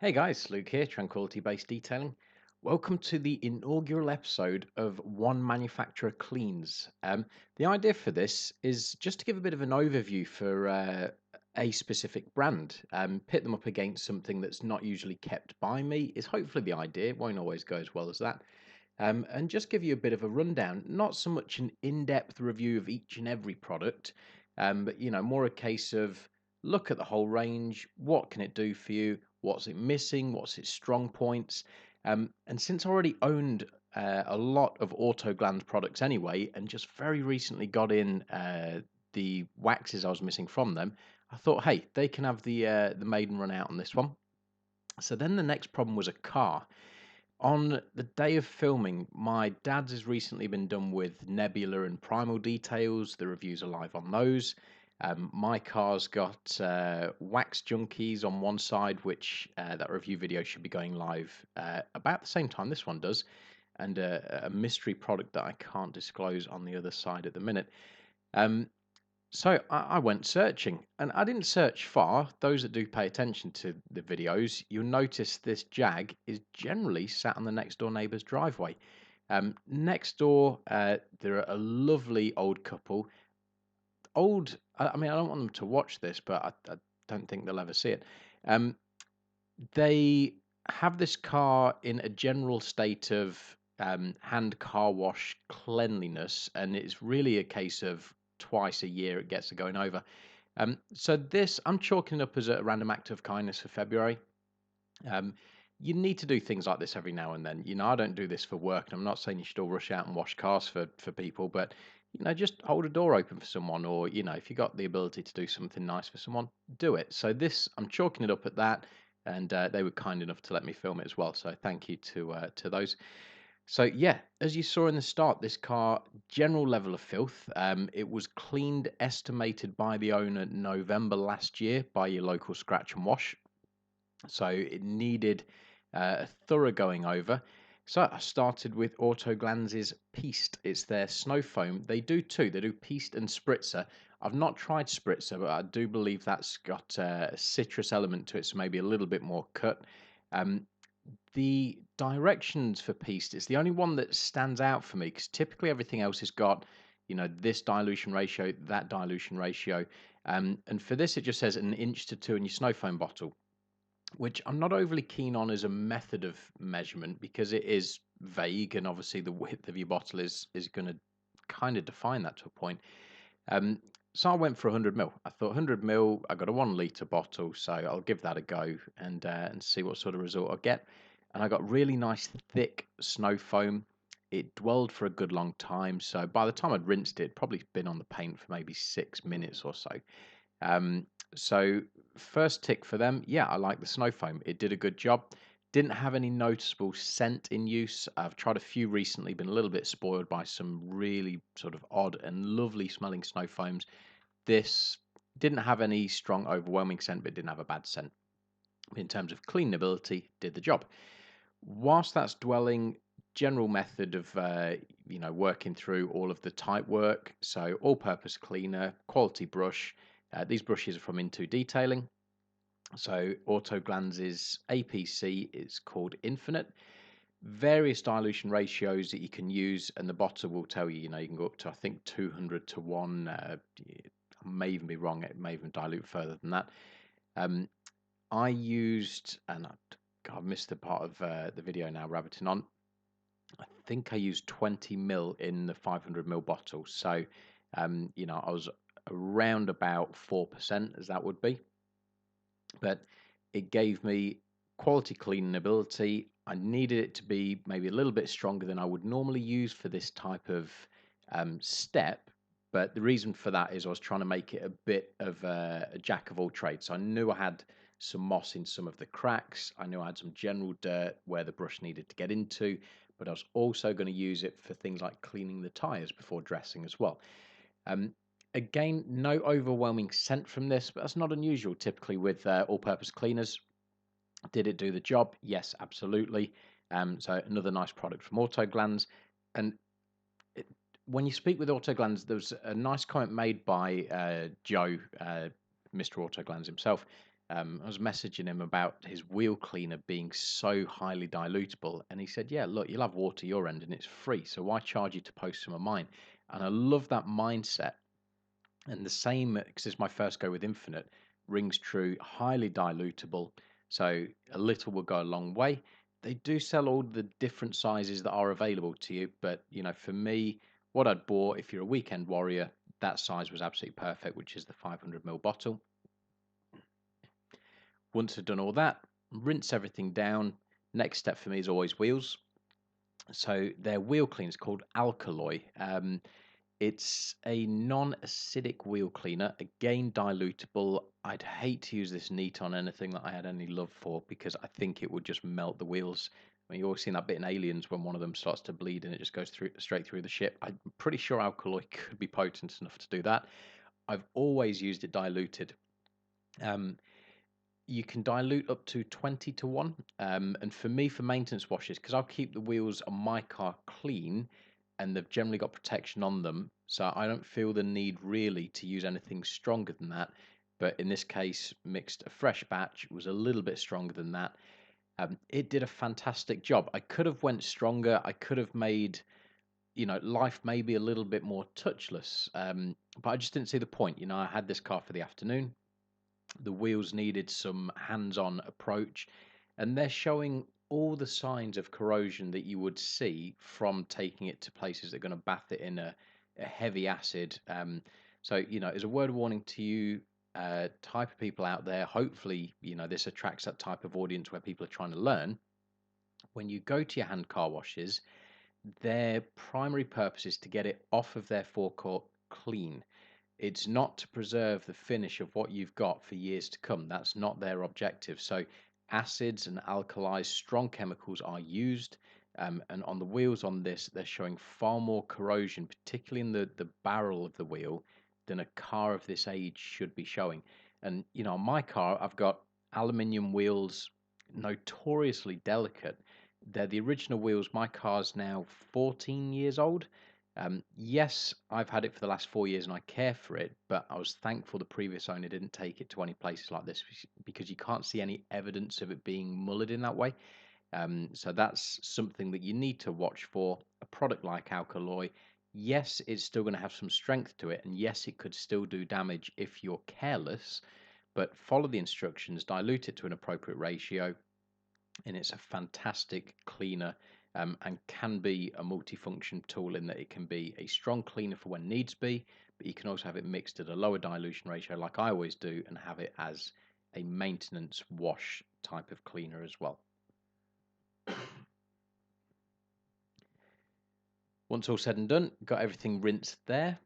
Hey guys, Luke here, Tranquility Based Detailing. Welcome to the inaugural episode of One Manufacturer Cleans. The idea for this is just to give a bit of an overview for a specific brand. Pit them up against something that's not usually kept by me is hopefully the idea. It won't always go as well as that. And just give you a bit of a rundown, not so much an in-depth review of each and every product, but more a case of look at the whole range, what can it do for you, what's it missing, what's its strong points. And since I already owned a lot of Autoglanz products anyway, and just very recently got in the waxes I was missing from them, I thought, hey, they can have the maiden run out on this one. So then the next problem was a car. On the day of filming, my dad's has recently been done with Nebula and Primal details. The reviews are live on those. My car's got Wax Junkies on one side, which that review video should be going live about the same time this one does, and a mystery product that I can't disclose on the other side at the minute. Um, so I went searching, and I didn't search far. Those that do pay attention to the videos, you'll notice this Jag is generally sat on the next door neighbour's driveway. Next door, there are a lovely old couple. I mean, I don't want them to watch this, but I don't think they'll ever see it. Um, they have this car in a general state of hand car wash cleanliness, and it's really a case of twice a year it gets to going over. So this I'm chalking up as a random act of kindness for February. Um, you need to do things like this every now and then. I don't do this for work, and I'm not saying you should all rush out and wash cars for people, but just hold a door open for someone, or if you got the ability to do something nice for someone, do it. So this, I'm chalking it up at that, and they were kind enough to let me film it as well. So thank you to those. So yeah, as you saw in the start, this car general level of filth. It was cleaned, estimated by the owner November last year by your local scratch and wash. So it needed a thorough going over. So I started with Autoglanz's Piest. It's their snow foam. They do two. They do Piest and Spritzer. I've not tried Spritzer, but I do believe that's got a citrus element to it, so maybe a little bit more cut. Um, the directions for Piest is the only one that stands out for me because typically everything else has got, this dilution ratio, that dilution ratio. And for this, it just says 1 inch to 2 in your snow foam bottle, which I'm not overly keen on as a method of measurement because it is vague, and obviously the width of your bottle is going to kind of define that to a point. Um, so I went for 100 ml. I thought 100 ml. I got a 1 litre bottle, so I'll give that a go and see what sort of result I get. And I got really nice thick snow foam. It dwelled for a good long time, so by the time I'd rinsed it, probably been on the paint for maybe 6 minutes or so. Um, so first tick for them, yeah, I like the snow foam. It did a good job. Didn't have any noticeable scent in use. I've tried a few recently, been a little bit spoiled by some really sort of odd and lovely smelling snow foams. This didn't have any strong, overwhelming scent, but didn't have a bad scent. In terms of cleanability, did the job. Whilst that's dwelling, general method of working through all of the type work. So all-purpose cleaner, quality brush. These brushes are from Into Detailing. So Autoglanz's APC is called Infinite. Various dilution ratios that you can use, and the bottle will tell you, you can go up to, I think, 200 to 1. I may even be wrong. It may even dilute further than that. I used, and I've missed the part of the video now, rabbiting on. I think I used 20 mil in the 500 mil bottle. So, I was around about 4%, as that would be. But it gave me quality cleaning ability. I needed it to be maybe a little bit stronger than I would normally use for this type of step. But the reason for that is I was trying to make it a bit of a jack of all trades. So I knew I had some moss in some of the cracks. I knew I had some general dirt where the brush needed to get into, but I was also going to use it for things like cleaning the tires before dressing as well. Um, Again, no overwhelming scent from this, but that's not unusual typically with all-purpose cleaners. Did it do the job? Yes, absolutely. So another nice product from Autoglanz. And when you speak with Autoglanz, there was a nice comment made by Joe, Mr. Autoglanz himself. I was messaging him about his wheel cleaner being so highly dilutable, and he said, "Yeah, look, you'll have water your end, and it's free. So why charge you to post some of mine?" And I love that mindset. And the same, because it's my first go with Infinite, rings true. Highly dilutable, so a little will go a long way. They do sell all the different sizes that are available to you, but for me, what I'd bought, if you're a weekend warrior, that size was absolutely perfect, which is the 500 ml bottle. Once I've done all that, rinse everything down. Next step for me is always wheels. So their wheel clean is called Alkaloy. It's a non-acidic wheel cleaner, again dilutable. I'd hate to use this neat on anything that I had any love for because I think it would just melt the wheels. I mean, you always seen that bit in Aliens when one of them starts to bleed and it just goes straight through the ship. I'm pretty sure Alkaloy could be potent enough to do that. I've always used it diluted. Um, you can dilute up to 20 to 1. And for me, for maintenance washes, because I'll keep the wheels on my car clean and they've generally got protection on them, so I don't feel the need really to use anything stronger than that. But in this case, mixed a fresh batch, was a little bit stronger than that. It did a fantastic job. I could have went stronger. I could have made life maybe a little bit more touchless, but I just didn't see the point. I had this car for the afternoon. The wheels needed some hands-on approach, and they're showing all the signs of corrosion that you would see from taking it to places that are going to bath it in a heavy acid. So, as a word of warning to you, type of people out there, hopefully, this attracts that type of audience where people are trying to learn. When you go to your hand car washes, their primary purpose is to get it off of their forecourt clean. It's not to preserve the finish of what you've got for years to come. That's not their objective. So acids and alkalis, strong chemicals are used. And on the wheels on this, they're showing far more corrosion, particularly in the barrel of the wheel, than a car of this age should be showing. And, on my car, I've got aluminium wheels, notoriously delicate. They're the original wheels. My car's now 14 years old. Yes, I've had it for the last 4 years and I care for it, but I was thankful the previous owner didn't take it to any places like this because you can't see any evidence of it being mullered in that way. So that's something that you need to watch for. A product like Alkaloy, yes, it's still going to have some strength to it, and yes, it could still do damage if you're careless, but follow the instructions, dilute it to an appropriate ratio, and it's a fantastic cleaner, and can be a multifunction tool in that it can be a strong cleaner for when needs be, but you can also have it mixed at a lower dilution ratio like I always do and have it as a maintenance wash type of cleaner as well. Once all said and done, got everything rinsed there.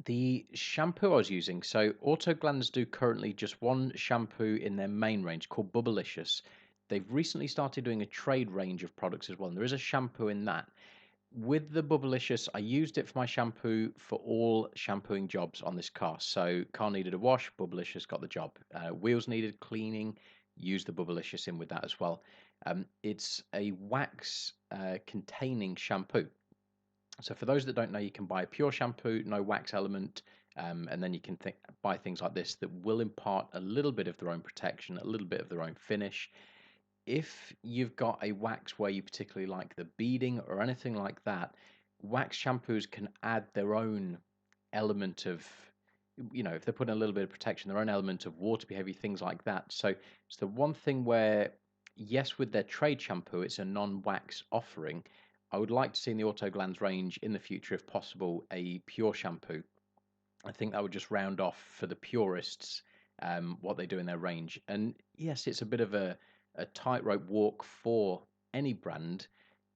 The shampoo I was using, so Autoglanz do currently just one shampoo in their main range called Bubblicious. They've recently started doing a trade range of products as well, and there is a shampoo in that. With the Bubblicious, I used it for my shampoo for all shampooing jobs on this car. So car needed a wash, Bubblicious got the job. Wheels needed cleaning, use the Bubblicious in with that as well. It's a wax containing shampoo. So for those that don't know, you can buy a pure shampoo, no wax element, and then you can buy things like this that will impart a little bit of their own protection, a little bit of their own finish. If you've got a wax where you particularly like the beading or anything like that, wax shampoos can add their own element of, if they're putting a little bit of protection, their own element of water behavior, things like that. So it's the one thing where, yes, with their trade shampoo, it's a non-wax offering. I would like to see in the Autoglanz range in the future, if possible, a pure shampoo. I think that would just round off for the purists what they do in their range. And yes, it's a bit of a tightrope walk for any brand.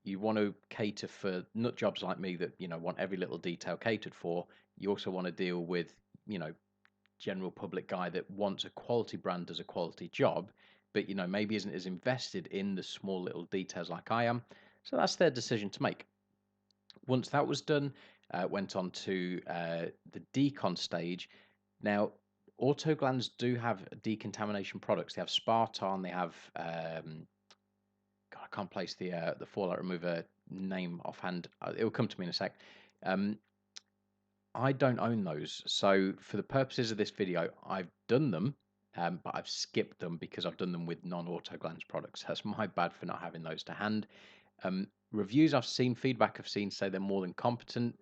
You want to cater for nut jobs like me that want every little detail catered for. You also want to deal with general public guy that wants a quality brand, does a quality job, but maybe isn't as invested in the small little details like I am. So that's their decision to make. Once that was done, went on to the decon stage. Now, Autoglanz do have decontamination products. They have Spartan. They have God, I can't place the fallout remover name offhand. It will come to me in a sec. I don't own those, so for the purposes of this video, I've done them. but I've skipped them because I've done them with non-Autoglanz products. That's my bad for not having those to hand. Reviews I've seen, feedback I've seen say they're more than competent.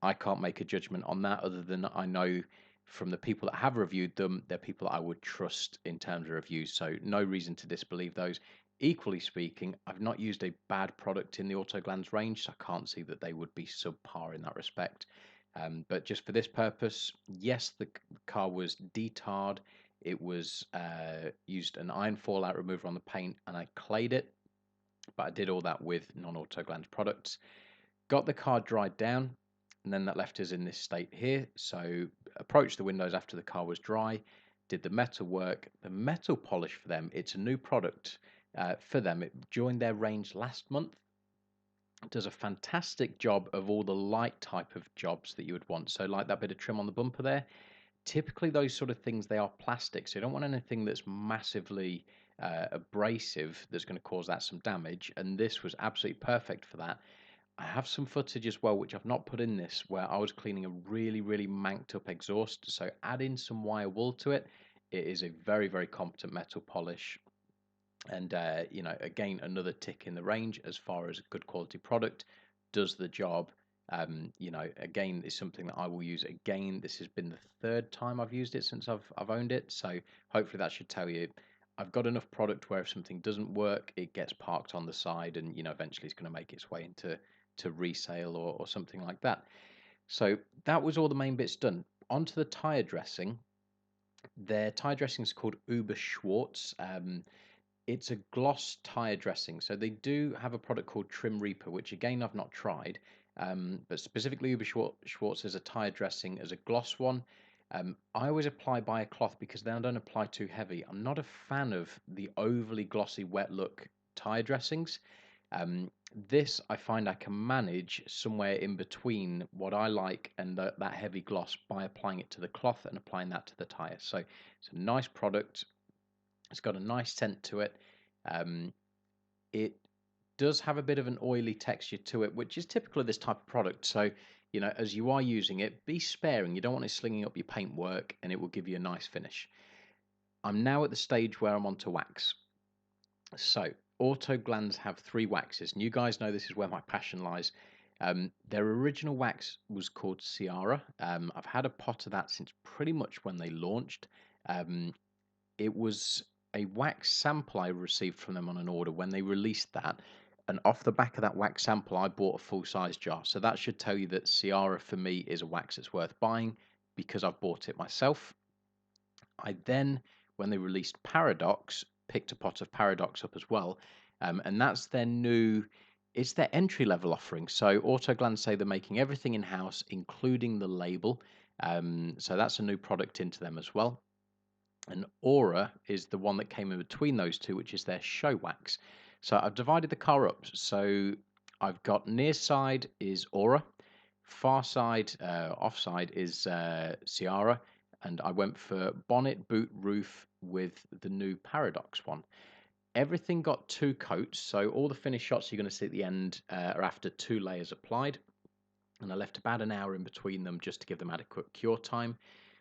I can't make a judgment on that other than I know from the people that have reviewed them, they're people that I would trust in terms of reviews. So no reason to disbelieve those. Equally speaking, I've not used a bad product in the Autoglanz range, so I can't see that they would be subpar in that respect. But just for this purpose, yes, the car was detarred. It was used an iron fallout remover on the paint, and I clayed it. But I did all that with non-Autoglanz products. Got the car dried down, and then that left us in this state here. So approached the windows after the car was dry, did the metal work. The metal polish for them, it's a new product for them. It joined their range last month. It does a fantastic job of all the light type of jobs that you would want. So like that bit of trim on the bumper there, typically those sort of things, they are plastic. So you don't want anything that's massively abrasive that's going to cause that some damage. And this was absolutely perfect for that. I have some footage as well, which I've not put in this, where I was cleaning a really, really manked up exhaust. So adding some wire wool to it, it is a very, very competent metal polish. And, again, another tick in the range as far as a good quality product, does the job. Again, is something that I will use again. This has been the third time I've used it since I've owned it. So hopefully that should tell you I've got enough product where if something doesn't work, it gets parked on the side and, eventually it's going to make its way into resale or something like that. So that was all the main bits done. Onto the tire dressing. Their tire dressing is called Uber Schwartz. It's a gloss tire dressing. So they do have a product called Trim Reaper, which again I've not tried. But specifically Uber Schwartz as a tire dressing as a gloss one. I always apply by a cloth because then I don't apply too heavy. I'm not a fan of the overly glossy wet look tire dressings. This I find I can manage somewhere in between what I like and that heavy gloss by applying it to the cloth and applying that to the tire. So it's a nice product. It's got a nice scent to it. It does have a bit of an oily texture to it, which is typical of this type of product. So, as you are using it, be sparing. You don't want it slinging up your paintwork, and it will give you a nice finish. I'm now at the stage where I'm on to wax. So, Autoglanz have 3 waxes, and you guys know this is where my passion lies. Their original wax was called Ciara. I've had a pot of that since pretty much when they launched. It was a wax sample I received from them on an order when they released that. And off the back of that wax sample, I bought a full size jar. So that should tell you that Ciara for me is a wax that's worth buying because I've bought it myself. I then, when they released Paradox, picked a pot of Paradox up as well. And that's it's their entry level offering. So Autoglanz say they're making everything in house, including the label. So that's a new product into them as well. And Aura is the one that came in between those two, which is their show wax. So I've divided the car up. So I've got near side is Aura, far side, offside is Ciara, and I went for bonnet, boot, roof with the new Paradox one. Everything got 2 coats, so all the finished shots you're going to see at the end are after 2 layers applied. And I left about an hour in between them just to give them adequate cure time.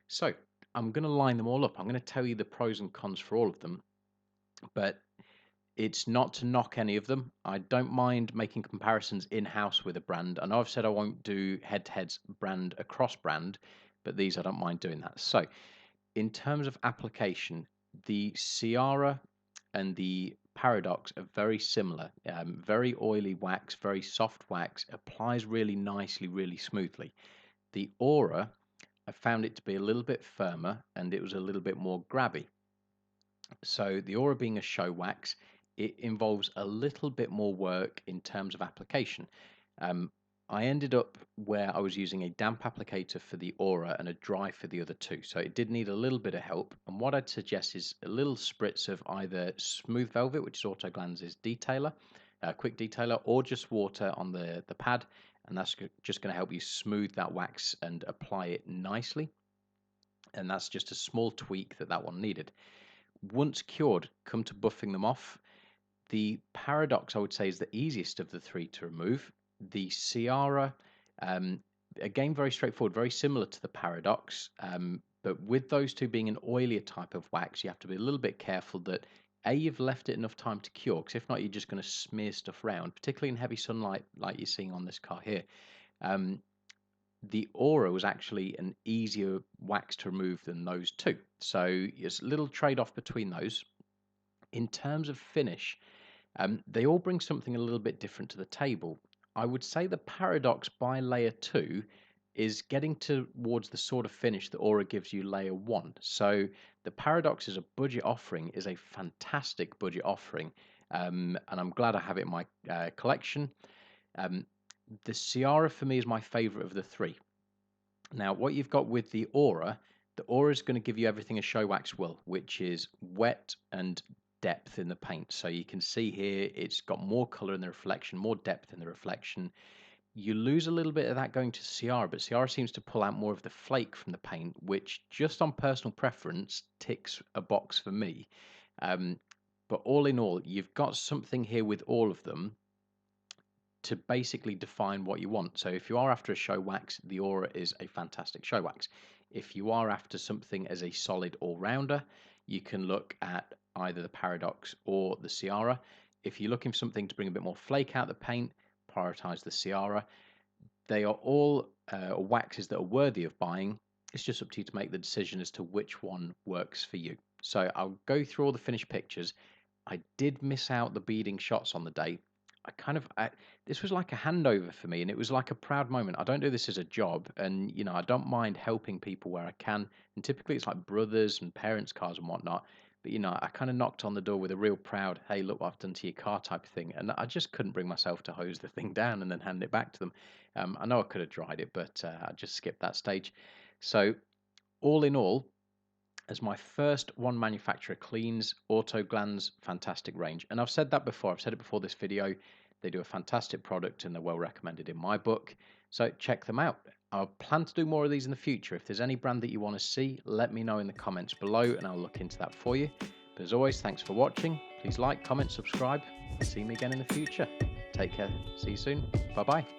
So I'm going to line them all up. I'm going to tell you the pros and cons for all of them, but it's not to knock any of them. I don't mind making comparisons in-house with a brand. I know I've said I won't do head-to-heads brand across brand, but these I don't mind doing that. So in terms of application, the Ciara and the Paradox are very similar. Very oily wax, very soft wax, applies really nicely, really smoothly. The Aura, I found it to be a little bit firmer and it was a little bit more grabby. So the Aura being a show wax, it involves a little bit more work in terms of application. I ended up where I was using a damp applicator for the Aura and a dry for the other 2. So it did need a little bit of help. And what I'd suggest is a little spritz of either Smooth Velvet, which is Autoglanz's detailer, quick detailer, or just water on the pad. And that's just going to help you smooth that wax and apply it nicely. And that's just a small tweak that one needed. Once cured, come to buffing them off. The Paradox, I would say, is the easiest of the 3 to remove. The Ciara, again, very straightforward, very similar to the Paradox, But with those two being an oilier type of wax, you have to be a little bit careful that A, you've left it enough time to cure, because if not, you're just going to smear stuff around, particularly in heavy sunlight like you're seeing on this car here. Um, the Aura was actually an easier wax to remove than those two. So there's a little trade-off between those. In terms of finish, they all bring something a little bit different to the table. I would say the Paradox by layer 2 is getting towards the sort of finish that Aura gives you layer 1. So the Paradox is a budget offering, is a fantastic budget offering, and I'm glad I have it in my collection. The Ciara for me is my favorite of the three. Now, what you've got with the Aura is going to give you everything a show wax will, which is wet and depth in the paint. So you can see here it's got more color in the reflection, more depth in the reflection. You lose a little bit of that going to Ciara, but Ciara seems to pull out more of the flake from the paint, which just on personal preference ticks a box for me. But all in all, you've got something here with all of them to basically define what you want. So if you are after a show wax, the Aura is a fantastic show wax. If you are after something as a solid all-rounder, you can look at either the Paradox or the Ciara. If you're looking for something to bring a bit more flake out the paint, prioritize the Ciara. They are all waxes that are worthy of buying. It's just up to you to make the decision as to which one works for you. So I'll go through all the finished pictures. I did miss out the beading shots on the day. This was like a handover for me, and it was like a proud moment. I don't do this as a job, and I don't mind helping people where I can. And typically, it's like brothers and parents' cars and whatnot. But I kind of knocked on the door with a real proud, "Hey, look what I've done to your car" type of thing, and I just couldn't bring myself to hose the thing down and then hand it back to them. I know I could have dried it, but I just skipped that stage. So, all in all, as my first one manufacturer cleans, Autoglanz, fantastic range. And I've said that before. I've said it before this video. They do a fantastic product and they're well recommended in my book. So check them out. I plan to do more of these in the future. If there's any brand that you want to see, let me know in the comments below and I'll look into that for you. But as always, thanks for watching. Please like, comment, subscribe, and see me again in the future. Take care. See you soon. Bye-bye.